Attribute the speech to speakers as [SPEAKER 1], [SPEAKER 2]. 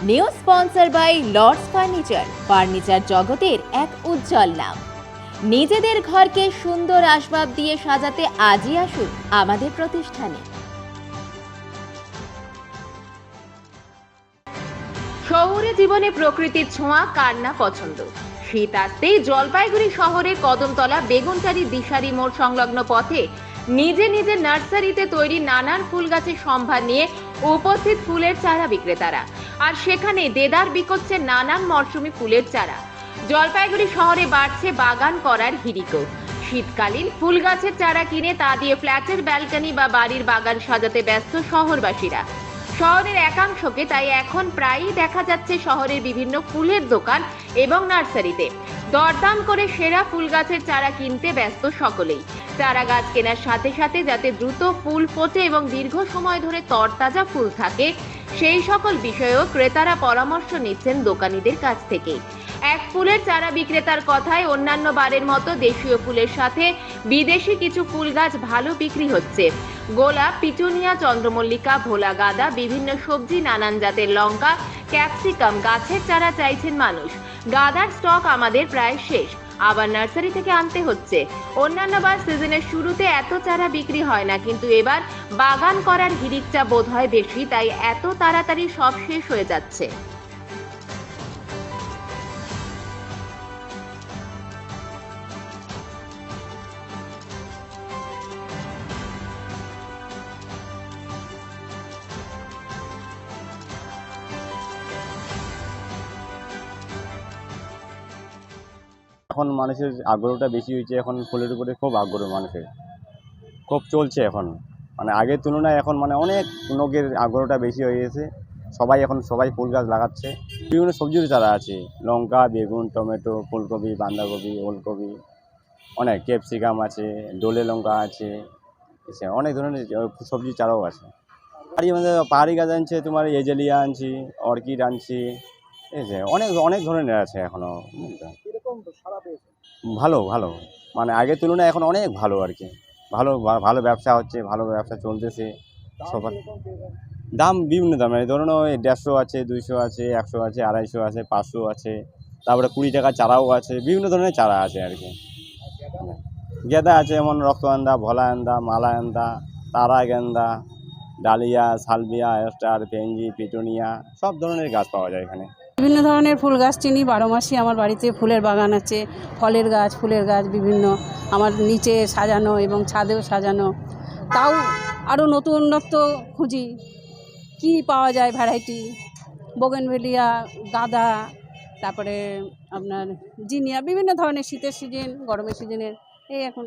[SPEAKER 1] New sponsor by Lords furniture জগতের এক উজ্জ্বল নাম। নিজেদের ঘরকে সুন্দর আসবাব দিয়ে সাজাতে আজই আসুন আমাদের প্রতিষ্ঠানে। শহুরে জীবনে প্রকৃতির ছোঁয়া কার না পছন্দ। শীত আসতেই জলপাইগুড়ি শহরে কদমতলা বেগুনচারি দিশারি মোড় সংলগ্ন পথে নিজের নার্সারিতে তৈরি নানান ফুল গাছের সম্ভার নিয়ে উপস্থিত ফুলের চারা বিক্রেতারা। আর সেখানে দেদার বিকোচ্ছে নানান মরশুমি ফুলের চারা। জলপাইগুড়ি শহরে বাড়ছে বাগান করার হিড়িকও। শীতকালীন ফুল গাছের চারা কিনে তা দিয়ে ফ্ল্যাটের ব্যালকনি বা বাড়ির বাগান সাজাতে ব্যস্ত শহরবাসীরা। শহরের একাংশকে তাই এখন প্রায়ই দেখা যাচ্ছে শহরের বিভিন্ন ফুলের দোকান এবং নার্সারিতে দরদাম করে সেরা ফুল গাছের চারা কিনতে ব্যস্ত সকলেই। চারা গাছ কেনার সাথে সাথে যাতে দ্রুত ফুল ফোটে এবং দীর্ঘ সময় ধরে তরতাজা ফুল থাকে সেই সকল বিষয়েও ক্রেতারা পরামর্শ নিচ্ছেন দোকানীদের কাছ থেকে। এক ফুলের চারা বিক্রেতার কথায় অন্যান্য বারের মতো দেশীয় ফুলের সাথে বিদেশি কিছু ফুল গাছ ভালো বিক্রি হচ্ছে। গোলাপ, পিটুনিয়া, চন্দ্রমল্লিকা, ভোলা গাঁদা, বিভিন্ন সবজি, নানান জাতের লঙ্কা, ক্যাপসিকাম গাছের চারা চাইছেন মানুষ। গাঁদার স্টক আমাদের প্রায় শেষ, আবার নার্সারি থেকে আনতে হচ্ছে। অন্যান্য বার সিজনের শুরুতে এত চারা বিক্রি হয় না, কিন্তু এবার বাগান করার হিড়িকটা বোধ হয় বেশি, তাই এত তাড়াতাড়ি সব শেষ হয়ে যাচ্ছে।
[SPEAKER 2] এখন মানুষের আগ্রহটা বেশি হয়েছে, এখন ফুলের উপরে খুব আগ্রহ মানুষের, খুব চলছে এখন। মানে আগের তুলনায় এখন মানে অনেক লোকের আগ্রহটা বেশি হয়ে গেছে। সবাই ফুল গাছ লাগাচ্ছে। বিভিন্ন সবজির চারা আছে, লঙ্কা, বেগুন, টমেটো, ফুলকপি, বাঁধাকপি, ওলকপি, অনেক ক্যাপসিকাম আছে, ডোলে লঙ্কা আছে, অনেক ধরনের সবজির চারাও আছে। পাহাড়ি গাছ আনছে, তোমার এজেলিয়া আনছি, অর্কিড আনছি, ঠিক আছে, অনেক অনেক ধরনের আছে এখনও। ভালো ভালো, মানে আগের তুলনায় এখন অনেক ভালো আর কি। ভালো ব্যবসা হচ্ছে, ভালো ব্যবসা চলতেছে সবার। দাম বিভিন্ন দামের, ধরুন ওই 150 আছে, 200 আছে, 100 আছে, 250 আছে, 500 আছে, তারপরে 20 টাকা চারাও আছে, বিভিন্ন ধরনের চারা আছে আর কি। গেঁদা আছে, যেমন রক্তগন্ধা, ভোলাগন্ধা, মালাগন্ধা, তারা গেন্দা, dahlia, salvia, star, pansy, petunia, সব ধরনের গাছ পাওয়া যায় এখানে।
[SPEAKER 3] বিভিন্ন ধরনের ফুল গাছ চিনি, 12 মাসই আমার বাড়িতে ফুলের বাগান আছে। ফলের গাছ, বিভিন্ন আমার নিচে সাজানো এবং ছাদেও সাজানো। তাও আরও নতুনত্ব খুঁজি, কি পাওয়া যায় ভ্যারাইটি, বোগেনভেলিয়া, গাঁদা, তারপরে আপনার জিনিয়া, বিভিন্ন ধরনের শীতের সিজন, গরমের সিজনের, এই এখন